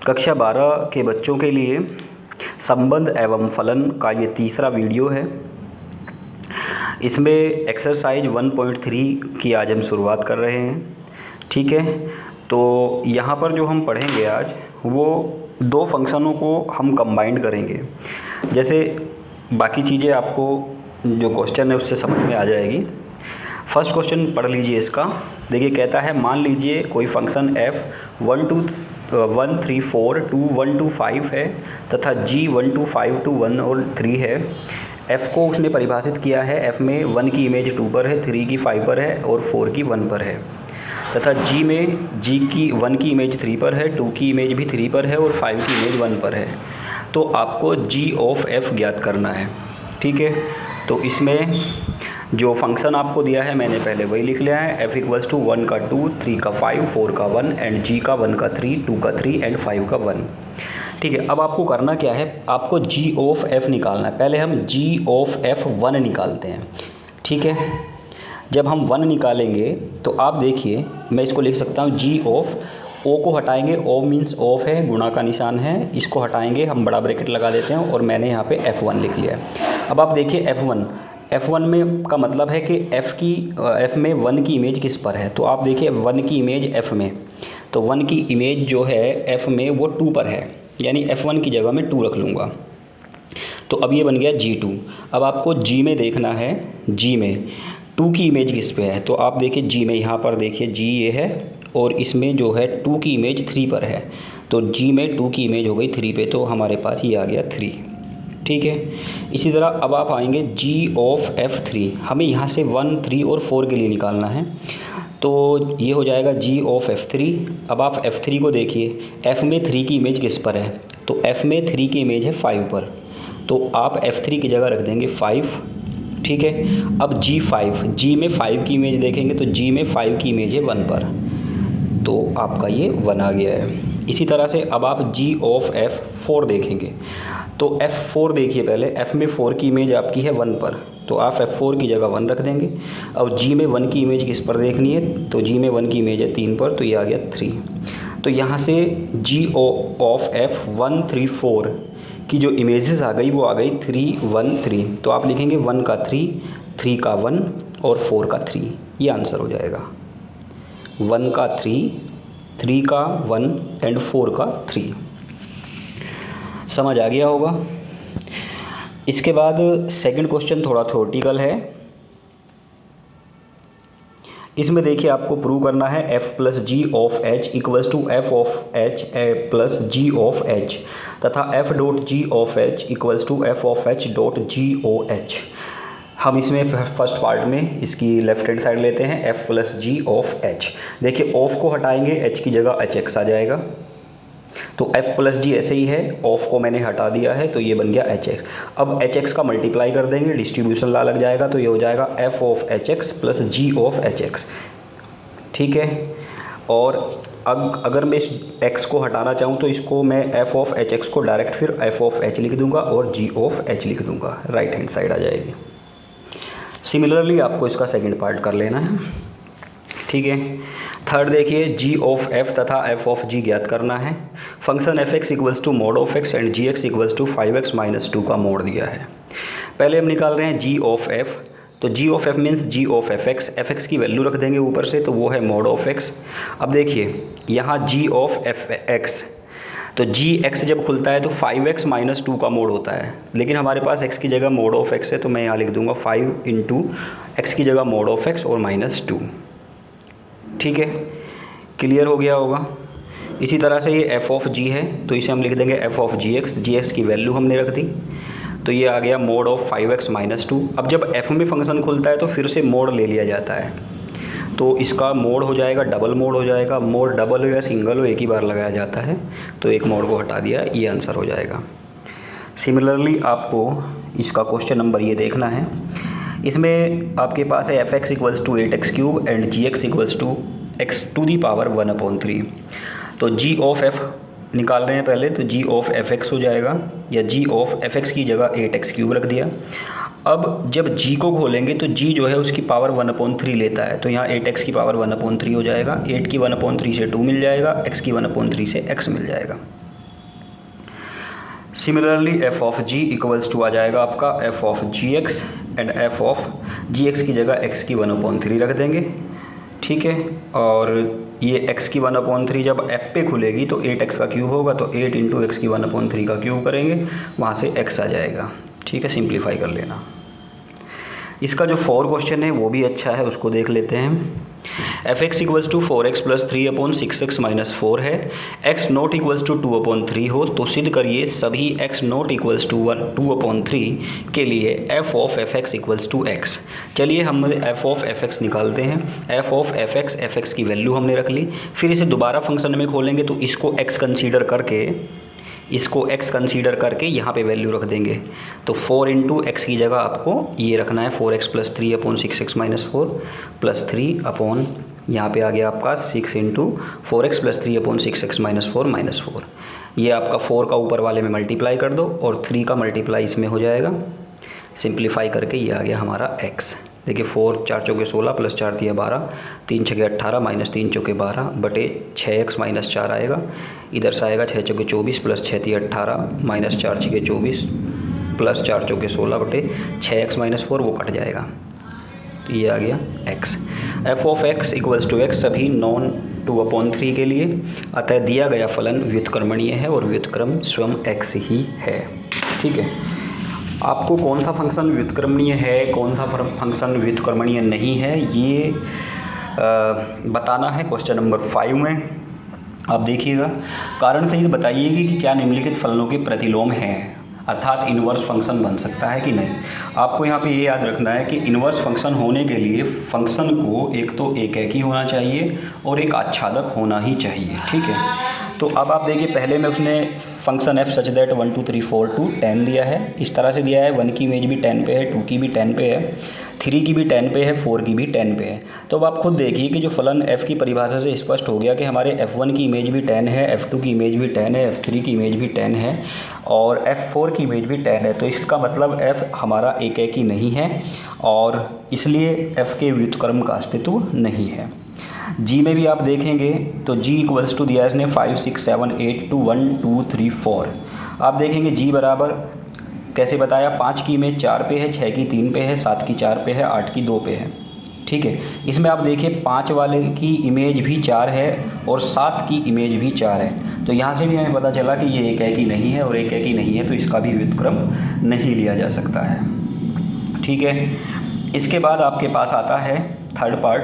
कक्षा 12 के बच्चों के लिए संबंध एवं फलन का ये तीसरा वीडियो है। इसमें एक्सरसाइज 1.3 की आज हम शुरुआत कर रहे हैं। ठीक है, तो यहाँ पर जो हम पढ़ेंगे आज वो दो फंक्शनों को हम कंबाइंड करेंगे। जैसे बाकी चीज़ें आपको जो क्वेश्चन है उससे समझ में आ जाएगी। फर्स्ट क्वेश्चन पढ़ लीजिए इसका। देखिए, कहता है मान लीजिए कोई फंक्शन f 1 2 1 3 4 2 1 2 5 है तथा g 1 2 5 2 1 और 3 है। f को उसने परिभाषित किया है, f में 1 की इमेज 2 पर है, 3 की 5 पर है और 4 की 1 पर है, तथा g में g की 1 की इमेज 3 पर है, 2 की इमेज भी 3 पर है और 5 की इमेज 1 पर है। तो आपको g ऑफ f ज्ञात करना है। ठीक है, तो इसमें जो फंक्शन आपको दिया है मैंने पहले वही लिख लिया है। f इक्वल्स टू 1 का 2, 3 का 5, 4 का 1 एंड g का 1 का 3, 2 का 3 एंड 5 का 1। ठीक है, अब आपको करना क्या है, आपको g ऑफ f निकालना है। पहले हम g ऑफ f 1 निकालते हैं। ठीक है, जब हम 1 निकालेंगे तो आप देखिए मैं इसको लिख सकता हूँ g ऑफ o को हटाएंगे, o मीन्स ऑफ है, गुणा का निशान है, इसको हटाएंगे, हम बड़ा ब्रैकेट लगा देते हैं और मैंने यहाँ पे f1 लिख लिया है। अब आप देखिए f1 में का मतलब है कि f में 1 की इमेज किस पर है। तो आप देखिए 1 की इमेज f में, तो 1 की इमेज जो है f में वो 2 पर है, यानी f1 की जगह मैं 2 रख लूँगा। तो अब ये बन गया g2। अब आपको g में देखना है, g में 2 की इमेज किस पे है। तो आप देखिए g में, यहाँ पर देखिए g ये है और इसमें जो है 2 की इमेज 3 पर है। तो g में 2 की इमेज हो गई 3 पे, तो हमारे पास ये आ गया 3। ठीक है, इसी तरह अब आप आएंगे g ऑफ f3। हमें यहाँ से 1, 3 और 4 के लिए निकालना है। तो ये हो जाएगा g ऑफ f3। अब आप f3 को देखिए, f में 3 की इमेज किस पर है। तो f में 3 की इमेज है 5 पर, तो आप f3 की जगह रख देंगे 5। ठीक है, अब g में 5 की इमेज देखेंगे तो g में 5 की इमेज है 1 पर, तो आपका ये 1 आ गया है। इसी तरह से अब आप g ऑफ f4 देखेंगे, तो f4 देखिए पहले, f में 4 की इमेज आपकी है 1 पर, तो आप f4 की जगह 1 रख देंगे। अब g में 1 की इमेज किस पर देखनी है, तो g में 1 की इमेज है 3 पर, तो ये आ गया 3। तो यहाँ से g ऑफ f 1 3 4 की जो इमेजेस आ गई वो आ गई 3 1 3। तो आप लिखेंगे 1 का 3, 3 का 1 और 4 का 3, ये आंसर हो जाएगा। 1 का 3, 3 का 1 एंड 4 का 3। समझ आ गया होगा। इसके बाद सेकंड क्वेश्चन थोड़ा थ्योरेटिकल है। इसमें देखिए आपको प्रूव करना है f plus g of h equals to f of h plus g of h, तथा f dot g of h equals to f of h dot g of h। हम इसमें फर्स्ट पार्ट में इसकी left hand side लेते हैं, f plus g of h। देखिए of को हटाएंगे, h की जगह hx आ जाएगा, तो f प्लस जी ऐसे ही है, ऑफ को मैंने हटा दिया है तो ये बन गया hx। अब hx का मल्टीप्लाई कर देंगे, डिस्ट्रीब्यूशन ला लग जाएगा, तो ये हो जाएगा f of hx plus g of hx। ठीक है, और अगर मैं इस x को हटाना चाहूँ तो इसको मैं f ऑफ hx को डायरेक्ट फिर f ऑफ h लिख दूंगा और g ऑफ h लिख दूंगा, राइट हैंड साइड आ जाएगी। सिमिलरली आपको इसका सेकंड पार्ट कर लेना है। ठीक है, थर्ड देखिए g ऑफ f तथा f ऑफ g ज्ञात करना है। Function fx equals to mod of x and gx equals to 5x minus 2 का मोड दिया है। पहले हम निकाल रहे हैं g ऑफ f, तो g of f means g of fx की वैल्यू रख देंगे ऊपर से, तो वो है मोड ऑफ x। अब देखिए यहाँ g ऑफ fx, तो gx जब खुलता है तो 5x माइनस 2 का मोड होता है, लेकिन हमारे पास x की जगह मोड ऑफ x है, तो मैं यहाँ लिख दूंगा 5 इंटू x की जगह मोड ऑफ x और माइनस 2। ठीक है, क्लियर हो गया होगा। इसी तरह से ये f ऑफ g है, तो इसे हम लिख देंगे f ऑफ gx की वैल्यू हमने रख दी, तो ये आ गया मोड ऑफ 5x माइनस 2। अब जब f में फंक्शन खुलता है तो फिर से मोड ले लिया जाता है, तो इसका मोड हो जाएगा डबल मोड हो जाएगा। मोड डबल हो या सिंगल हो एक ही बार लगाया जाता है, तो एक मोड को हटा दिया, ये आंसर हो जाएगा। सिमिलरली आपको इसका क्वेश्चन नंबर ये देखना है। इसमें आपके पास है fx equals to 8x cube and gx equals to x to the power 1/3। तो g ऑफ f निकाल रहे हैं पहले, तो g ऑफ fx हो जाएगा, या g ऑफ fx की जगह 8x क्यूब रख दिया। अब जब g को खोलेंगे तो g जो है उसकी पावर 1/3 लेता है, तो यहाँ 8x की पावर 1/3 हो जाएगा। 8 की 1/3 से 2 मिल जाएगा, x की 1/3 से x मिल जाएगा। Similarly f of g equals to आ जाएगा आपका f of g x and f of g x की जगह एक्स की 1/3 रख देंगे, ठीक है। और ये x की 1/3 जब f पे खुलेगी तो 8x का क्यूब होगा, तो 8 इंटू एक्स की 1/3 का क्यूब करेंगे, वहाँ से x आ जाएगा, ठीक है। सिंप्लीफाई कर लेना। इसका जो 4 क्वेश्चन है वो भी अच्छा है, उसको देख लेते हैं। F X equals to 4x + 3/6x - 4 है, x नॉट इक्वल्स टू 2/3 हो तो सिद्ध करिए सभी x नॉट इक्वल्स टू 2/3 के लिए f of F X equals to x। चलिए हम f ऑफ एफ एक्स निकालते हैं। f ऑफ एफ एक्स की वैल्यू हमने रख ली, फिर इसे दोबारा फंक्शन में खोलेंगे तो इसको x कंसीडर करके यहाँ पे वैल्यू रख देंगे। तो 4 इंटू एक्स की जगह आपको ये रखना है 4x + 3/6x - 4 प्लस 3 अपॉन यहाँ पे आ गया आपका 6 इंटू 4x + 3/6x - 4 -4। ये आपका 4 का ऊपर वाले में मल्टीप्लाई कर दो और 3 का मल्टीप्लाई इसमें हो जाएगा। सिंप्लीफाई करके ये आ गया हमारा x। देखिए 4 4 चौके 16 प्लस 4 दिया 12, 3 छके 18 माइनस 3 चौके 12 बटे 6x - 4 आएगा। इधर से आएगा 6 चौके 24 प्लस 6 दिया 18 माइनस 4 छके 24 प्लस 4 चौके 16 बटे 6x - 4, वो कट जाएगा। तो ये आ गया x। f of x equals to x सभी नॉन 2/3 के लिए, अतः दिया गया फलन व्युत्क्रमणीय है और व्युत्क्रम स्वयं x ही है, ठीक है। आपको कौन सा फंक्शन व्युत्क्रमणीय है, कौन सा फंक्शन व्युत्क्रमणीय नहीं है, ये बताना है क्वेश्चन नंबर 5 में। आप देखिएगा, कारण सहित बताइएगा कि क्या निम्नलिखित फलनों के प्रतिलोम हैं, अर्थात इन्वर्स फंक्शन बन सकता है कि नहीं। आपको यहाँ पे ये याद रखना है कि इन्वर्स फंक्शन होने के लिए फंक्शन को एक तो एकैकी होना चाहिए और एक आच्छादक होना ही चाहिए, ठीक है। तो अब आप देखिए, पहले में उसने फंक्शन f सच दैट 1 2 3 4 2 10 दिया है, इस तरह से दिया है। 1 की इमेज भी 10 पे है, 2 की भी 10 पे है, 3 की भी 10 पे है, 4 की भी 10 पे है। तो अब आप खुद देखिए कि जो फलन f की परिभाषा से स्पष्ट हो गया कि हमारे f1 की इमेज भी 10 है, f2 की इमेज भी 10 है, f3 की इमेज भी 10 है और f4 की इमेज भी 10 है। तो इसका मतलब f हमारा एकैकी नहीं है और इसलिए f के व्युत्क्रम का अस्तित्व नहीं है। जी में भी आप देखेंगे तो जी इक्वल्स टू दिया है इसने 5 6 7 8 2 1 2 3 4। आप देखेंगे जी बराबर कैसे बताया, 5 की इमेज 4 पे है, 6 की 3 पे है, 7 की 4 पे है, 8 की 2 पे है, ठीक है। इसमें आप देखिए 5 वाले की इमेज भी 4 है और 7 की इमेज भी 4 है। तो यहाँ से भी हमें पता चला कि ये एकैकी नहीं है और एकैकी नहीं है तो इसका भी व्युत्क्रम नहीं लिया जा सकता है, ठीक है। इसके बाद आपके पास आता है third part,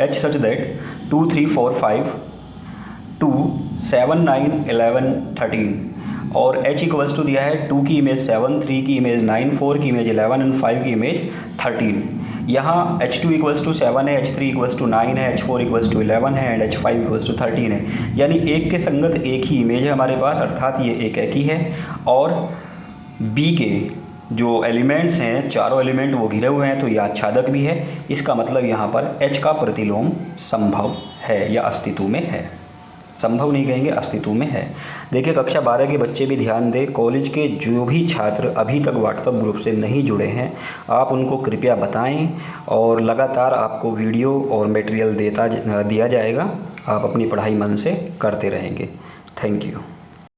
h such that 2 3 4 5 2 7 9 11 13 और h इक्वल्स टू दिया है 2 की इमेज 7, 3 की इमेज 9, 4 की इमेज 11 एंड 5 की इमेज 13। यहाँ h2 इक्वल्स टू 7 है, h3 इक्वल्स टू 9 है, h4 इक्वल्स टू 11 है एंड h5 इक्वल्स टू 13 है। यानी एक के संगत एक ही इमेज है हमारे पास, अर्थात ये एकैकी है। और b के जो एलिमेंट्स हैं, चारों एलिमेंट वो घिरे हुए हैं तो ये आच्छादक भी है। इसका मतलब यहाँ पर h का प्रतिलोम संभव है या अस्तित्व में है, संभव नहीं कहेंगे, अस्तित्व में है। देखिए कक्षा 12 के बच्चे भी ध्यान दें, कॉलेज के जो भी छात्र अभी तक व्हाट्सएप ग्रुप से नहीं जुड़े हैं आप उनको कृपया बताएं और लगातार आपको वीडियो और मटेरियल दिया जाएगा, आप अपनी पढ़ाई मन से करते रहेंगे। Thank you.